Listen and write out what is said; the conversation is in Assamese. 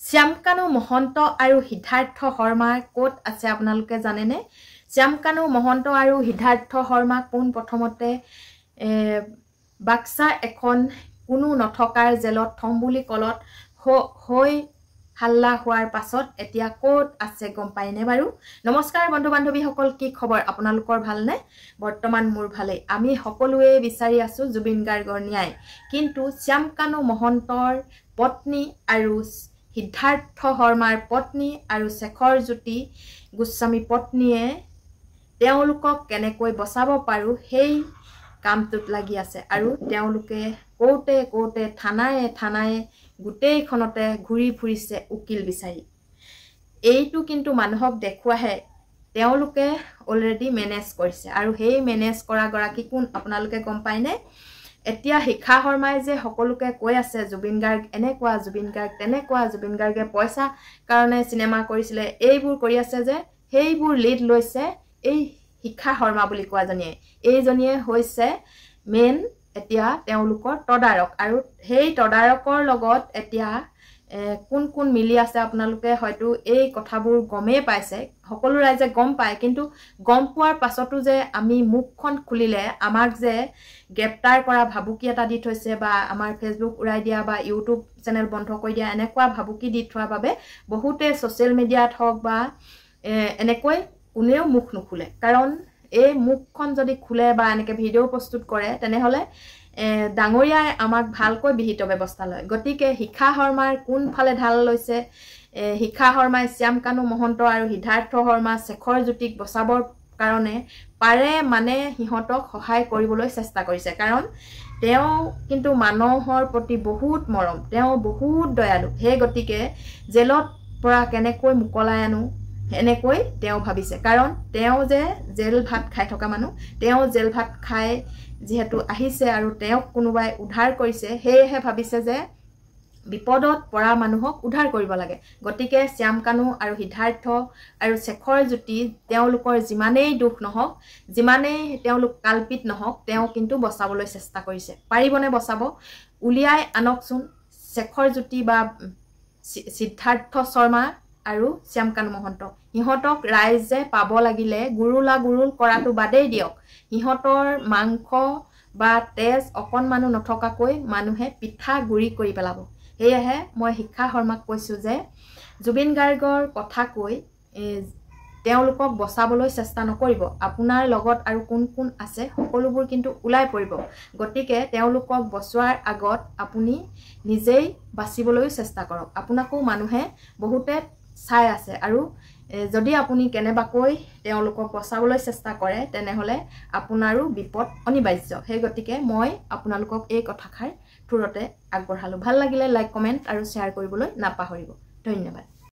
শ্যামকানু মহন্ত আৰু সিদ্ধাৰ্থ শৰ্মা ক'ত আছে আপোনালোকে জানেনে? শ্যামকানু মহন্ত আৰু সিদ্ধাৰ্থ শৰ্মা কোন প্ৰথমতে বাক্সা এখন কোনো নথকাৰ জেলত থম বুলি কলত হৈ হাল্লা হোৱাৰ পাছত এতিয়া ক'ত আছে গম পায়নে বাৰু? নমস্কাৰ বন্ধু বান্ধৱীসকল, কি খবৰ আপোনালোকৰ ভালনে? বৰ্তমান মোৰ ভালেই। আমি সকলোৱে বিচাৰি আছো জুবিন গাৰ্গৰ ন্যায়, কিন্তু শ্যামকানু মহন্তৰ পত্নী আৰু সিদ্ধাৰ্থ শৰ্মাৰ পত্নী আৰু শেখৰ জ্যোতি গোস্বামী পত্নীয়ে তেওঁলোকক কেনেকৈ বচাব পাৰো সেই কামটোত লাগি আছে। আৰু তেওঁলোকে কোৰ্টে থানায়ে গোটেইখনতে ঘূৰি ফুৰিছে উকিল বিচাৰি। এইটো কিন্তু মানুহক দেখুৱাহে তেওঁলোকে অলৰেডি মেনেজ কৰিছে। আৰু সেই মেনেজ কৰা গৰাকী কোন আপোনালোকে গম পায়নে? এতিয়া শিখা শৰ্মাই যে সকলোকে কৈ আছে জুবিন গাৰ্গ এনেকুৱা, জুবিন গাৰ্গ তেনেকুৱা, জুবিন গাৰ্গে পইচা কাৰণে চিনেমা কৰিছিলে, এইবোৰ কৰি আছে যে, সেইবোৰ লিড লৈছে এই শিখা শৰ্মা বুলি কোৱাজনীয়ে। এইজনীয়ে হৈছে মেইন এতিয়া তেওঁলোকৰ তদাৰক। আৰু সেই তদাৰকৰ লগত এতিয়া কোন কোন মিলি আছে আপোনালোকে হয়তো এই কথাবোৰ গমেই পাইছে, সকলো ৰাইজে গম পায়। কিন্তু গম পোৱাৰ পাছতো যে আমি মুখখন খুলিলে আমাক যে গ্ৰেপ্তাৰ কৰা ভাবুকি এটা দি থৈছে, বা আমাৰ ফেচবুক উৰাই দিয়া বা ইউটিউব চেনেল বন্ধ কৰি দিয়া, এনেকুৱা ভাবুকি দি থোৱাৰ বাবে বহুতে ছ'চিয়েল মিডিয়াত হওক বা এনেকৈ কোনেও মুখ নুখুলে। কাৰণ এই মুখখন যদি খোলে বা এনেকৈ ভিডিঅ' প্ৰস্তুত কৰে তেনেহ'লে ডাঙৰীয়াই আমাক ভালকৈ বিহিত ব্যৱস্থা লয়। গতিকে শিখা শৰ্মাৰ কোনফালে ঢাল লৈছে? শিখা শৰ্মাই শ্যামকানু মহন্ত আৰু সিদ্ধাৰ্থ শৰ্মা শেখৰ জ্যোতিক বচাবৰ কাৰণে পাৰে মানে সিহঁতক সহায় কৰিবলৈ চেষ্টা কৰিছে। কাৰণ তেওঁ কিন্তু মানুহৰ প্ৰতি বহুত মৰম, তেওঁ বহুত দয়ালু। সেই গতিকে জেলত পৰা কেনেকৈ মোকলাই আনো এনেকৈ তেওঁ ভাবিছে। কাৰণ তেওঁ যে জেল ভাত খাই থকা মানুহ, তেওঁ জেল ভাত খাই যিহেতু আহিছে আৰু তেওঁক কোনোবাই উদ্ধাৰ কৰিছে, সেয়েহে ভাবিছে যে বিপদত পৰা মানুহক উদ্ধাৰ কৰিব লাগে। গতিকে শ্যামকানু আৰু সিদ্ধাৰ্থ আৰু শেখৰ জ্যোতি তেওঁলোকৰ যিমানেই দুখ নহওক, যিমানেই তেওঁলোক কাল্পিত নহওক, তেওঁ কিন্তু বচাবলৈ চেষ্টা কৰিছে। পাৰিবনে বচাব? উলিয়াই আনকচোন শেখৰ জ্যোতি বা সিদ্ধাৰ্থ শৰ্মা আৰু শ্যামকানু মহন্ত। সিহঁতক ৰাইজে পাব লাগিলে গুৰুলা গুৰুল কৰাটো বাদেই দিয়ক, সিহঁতৰ মাংস বা তেজ অকণমানো নথকাকৈ মানুহে পিঠা গুৰি কৰি পেলাব। সেয়েহে মই শিখা শৰ্মাক কৈছোঁ যে জুবিন গাৰ্গৰ কথা কৈ তেওঁলোকক বচাবলৈ চেষ্টা নকৰিব। আপোনাৰ লগত আৰু কোন কোন আছে সকলোবোৰ কিন্তু ওলাই পৰিব। গতিকে তেওঁলোকক বচোৱাৰ আগত আপুনি নিজেই বাচিবলৈও চেষ্টা কৰক। আপোনাকো মানুহে বহুতে চাই আছে, আৰু যদি আপুনি কেনেবাকৈ তেওঁলোকক বচাবলৈ চেষ্টা কৰে তেনেহ'লে আপোনাৰো বিপদ অনিবাৰ্য। সেই গতিকে মই আপোনালোকক এই কথাষাৰ থোৰতে আগবঢ়ালোঁ। ভাল লাগিলে লাইক, কমেণ্ট আৰু শ্বেয়াৰ কৰিবলৈ নাপাহৰিব। ধন্যবাদ।